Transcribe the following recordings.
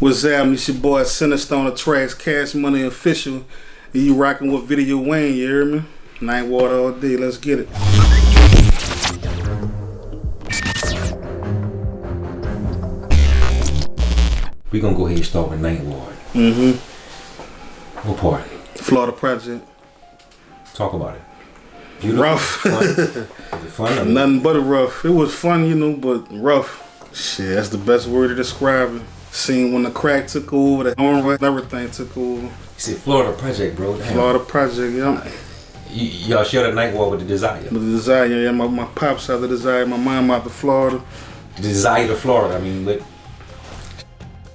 What's happening? It's your boy Sinesta on the tracks, Cash Money Official. And you rocking with Video Wayne, you hear me? Night water all day, let's get it. We gonna go ahead and start with Night Ward. What part? Florida Project. Talk about it. Beautiful. Rough. Fun. Was it fun? Nothing but rough. It was fun, but rough. Shit, that's the best word to describe it. Seen when the crack took over, the horn, everything took over. You said Florida Project, bro. Damn. Florida Project, yeah. Y'all share the Night Ward with the Desire. With the Desire, yeah. My pops out the Desire, my mom out to Florida. The Desire to Florida. I mean,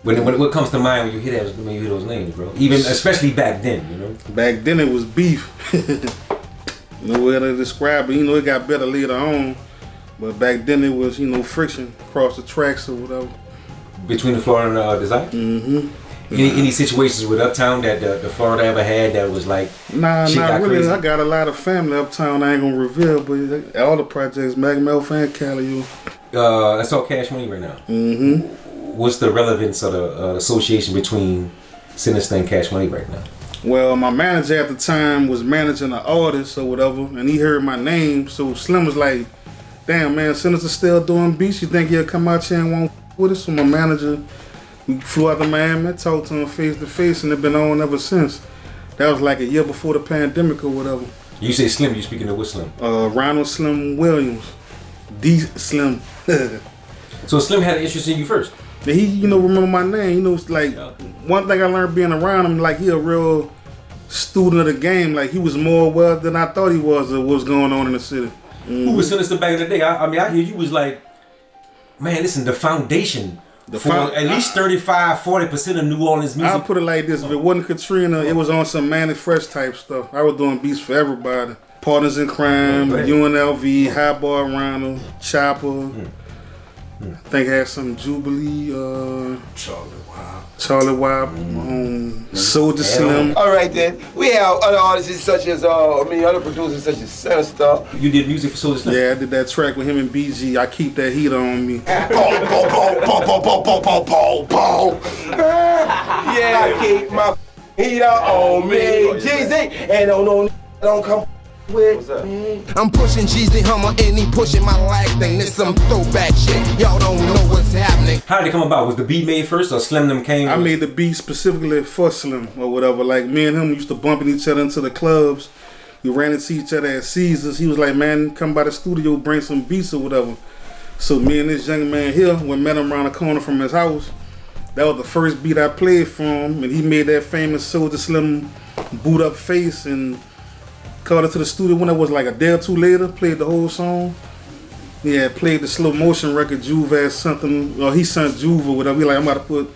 what comes to mind when you hear that? When you hear those names, bro. Even especially back then, Back then it was beef. No way to describe it. It got better later on. But back then it was, friction across the tracks or whatever. Between the Florida and the Desire? Any situations with Uptown that the Florida ever had that was like, Nah, not really. Crazy? I got a lot of family Uptown I ain't gonna reveal, but all the projects, Magmelf and Cali. Let's talk Cash Money right now. What's the relevance of the association between Sinesta and Cash Money right now? Well, my manager at the time was managing an artist or whatever, and he heard my name, so Slim was like, damn, man, Sinesta still doing beats? You think he'll come out here and won't with us? So my manager, we flew out to Miami, talked to him face to face, and it's been on ever since. That was like a year before the pandemic or whatever. You say Slim, you speaking of what Slim? Ronald Slim Williams. D Slim. So Slim had an interest in you first? And he, remember my name. One thing I learned being around him, like he a real student of the game. Like he was more well than I thought he was of what's going on in the city. Who was Sinesta back in the day? I hear you was like, man, listen, the foundation for at least 35-40% of New Orleans music. I'll put it like this: if it wasn't Katrina, it was on some Manny Fresh type stuff. I was doing beats for everybody. Partners in Crime, UNLV, Highball Ronald, Chopper. I think I had some Jubilee, Charlie Wop, Soldier Slim. All right then, we have other artists such as, other producers such as Sinesta. You did music for Soldier Slim? Yeah, I did that track with him and BG. I keep that heat on me. Yeah, I keep my heat on me. Jeezy, and don't come with me. I'm pushing Jeezy Hummer and he pushing my life thing. This some throwback shit. Y'all don't know what's happening. How did it come about? Was the beat made first or Slim them came? I made the beat specifically for Slim or whatever. Like me and him used to bumping each other into the clubs. We ran into each other at Caesars. He was like, man, come by the studio, bring some beats or whatever. So me and this young man here, we met him around the corner from his house. That was the first beat I played for him, and he made that famous Soldier Slim boot up face and called it to the studio when it was like a day or two later, played the whole song. Yeah, played the slow motion record. Juve had something, or he sent Juve or whatever. He like, I'm about to put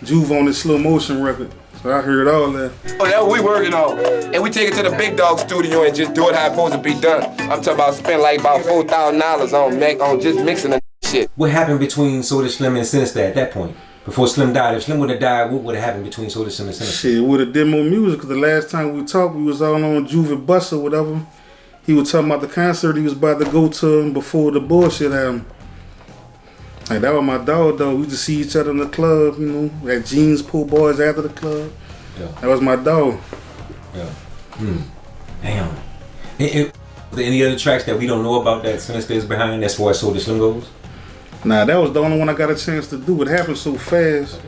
Juve on this slow motion record. So I heard all that. Oh, that's what we working on. And we take it to the big dog studio and just do it how it's supposed to be done. I'm talking about spend like about $4,000 on just mixing the shit. What happened between Soldier Slim and Sinesta at that point? Before Slim died, if Slim would have died, what would have happened between Soldier Slim and Sinesta? Shit, with a demo music, because the last time we talked, we was all on Juve Bus or whatever. He was talking about the concert he was about to go to before the bullshit happened. Like, that was my dog, though. We used to see each other in the club, at Jeans Pool Boys after the club. Yeah. That was my dog. Yeah. Damn. Are there any other tracks that we don't know about that Sinesta is behind as far as Soldier Slim goes? Nah, that was the only one I got a chance to do. It happened so fast.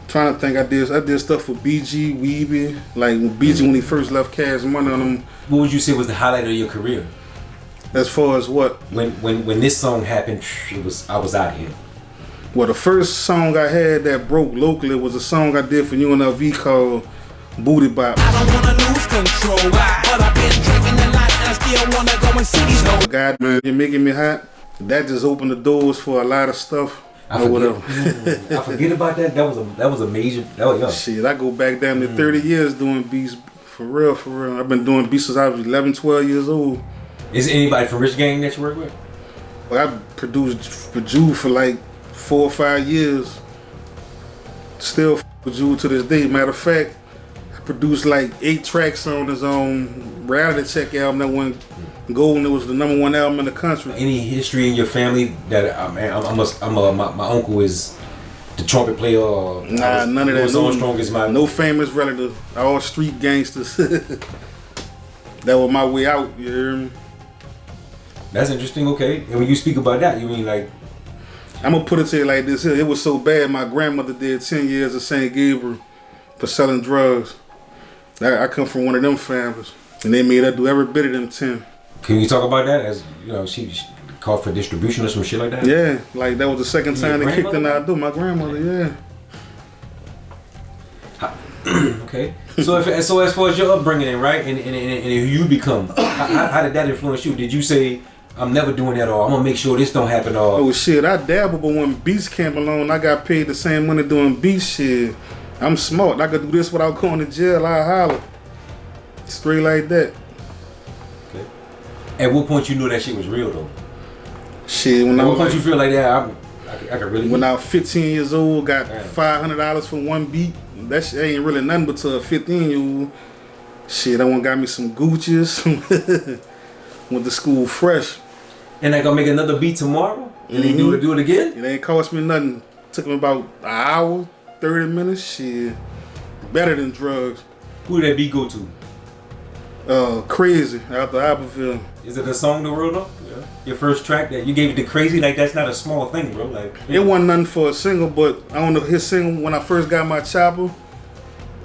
Trying to think, I did stuff for BG, Weeby, like BG when he first left Cash Money on him. What would you say was the highlight of your career? As far as what? When this song happened, I was out here. Well, the first song I had that broke locally was a song I did for UNLV called Booty Bop. I don't wanna lose control, but I've been drinking a lot and I still wanna go and see these. God, man, you're making me hot. That just opened the doors for a lot of stuff. I forget about that. That was a major. That was young. Shit, I go back down to 30 years doing beats. For real. I've been doing beats since I was 11, 12 years old. Is there anybody from Rich Gang that you work with? Well, I produced for Juve for like 4 or 5 years. Still with Juve to this day. Matter of fact, I produced like 8 tracks on his own reality check album that went gold, and it was the #1 album in the country. Any history in your family that my uncle is the trumpet player. Nah, none of that. Louis Armstrong is my no famous relative. All street gangsters. That was my way out. You hear me? That's interesting. Okay, and when you speak about that, you mean like? I'm gonna put it to you like this. Here, it was so bad. My grandmother did 10 years of St. Gabriel for selling drugs. I come from one of them families, and they made her do every bit of them 10. Can you talk about that? As you know, she called for distribution or some shit like that. Yeah, like that was the second time they kicked in out. My grandmother, yeah. Okay. So as far as your upbringing, right, and who you become, how did that influence you? Did you say, I'm never doing that, or I'm gonna make sure this don't happen, or? Oh shit, I dabbled, but when beats came along, I got paid the same money doing beats shit. I'm smart. I could do this without going to jail. I holler. Straight like that. Okay. At what point you knew that shit was real though? Shit, At what point you feel like that? I could really. When I was 15 years old, got $500 for one beat. That shit ain't really nothing but to a 15-year-old. Shit, that one got me some Gucci's. Went to school fresh. And I gonna make another beat tomorrow? And they do it again? It ain't cost me nothing. Took me about an hour, 30 minutes. Shit, better than drugs. Who did that beat go to? Crazy out the Abbeville. Is it a song the world though? Yeah. Your first track that you gave it to Crazy, like that's not a small thing, bro. Like it wasn't nothing for a single, but I don't know his single when I first got my chopper.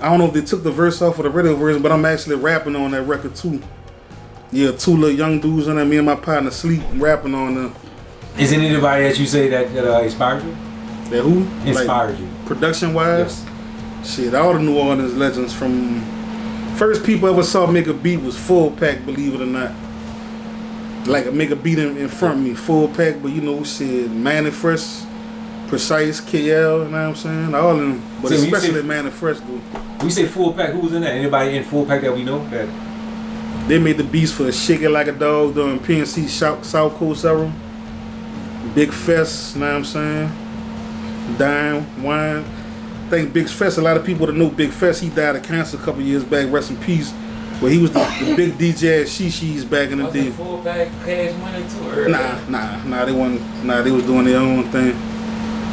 I don't know if they took the verse off of the radio version, but I'm actually rapping on that record too. Yeah, two little young dudes on there. Me and my partner sleep rapping on them. Is it anybody that you say that inspired you? That who? Inspired like, you? Production wise? Yes. Shit, all the New Orleans legends from first people I ever saw make a beat was Full Pack, believe it or not. Like make a beat in front of me, Full Pack, but you know, shit, Manny Fresh, Precise, KL, you know what I'm saying? All of them. But so especially Manny Fresh though. When you say Full Pack, who was in that? Anybody in Full Pack that we know? That they made the beats for Shake It Like a Dog during PNC South Coast era. Big Fest, you know what I'm saying? Dime, Wine. I think Big Fest, a lot of people that know Big Fest, he died of cancer a couple years back, rest in peace. But he was the big DJ at Shishi's back in the day. Full Pack Cash Money too early? Nah, they wasn't. Nah, they was doing their own thing.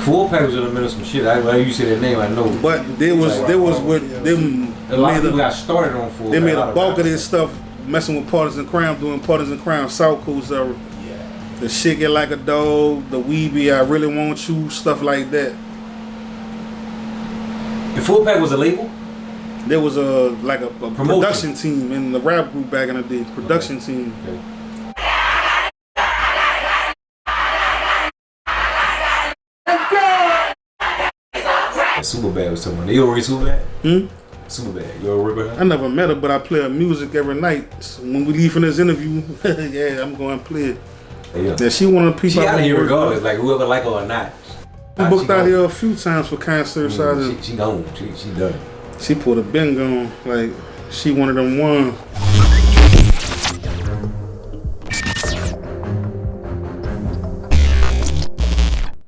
Full Pack was in the middle of some shit. When you say that name, I know. But there was with them. A lot of people got started on Full Pack. They made a bulk of this stuff messing with Partisan Crime, doing Partisan Crime South Coast era. Yeah. The Shake It Like a Dog, the Weeby, I Really Want You, stuff like that. The Full Pack was a label? There was a production team in the rap group back in the day. Production team. Okay. Superbad was someone. You ever read Superbad? Superbad. You ever read about her? I never met her, but I play her music every night. So when we leave from this interview, yeah, I'm going to play it. Yeah, she one of the people. She out here regardless, like whoever like her or not. We booked out here a few times for concert. She gone. She done. She put a bend on. Like she one of them ones.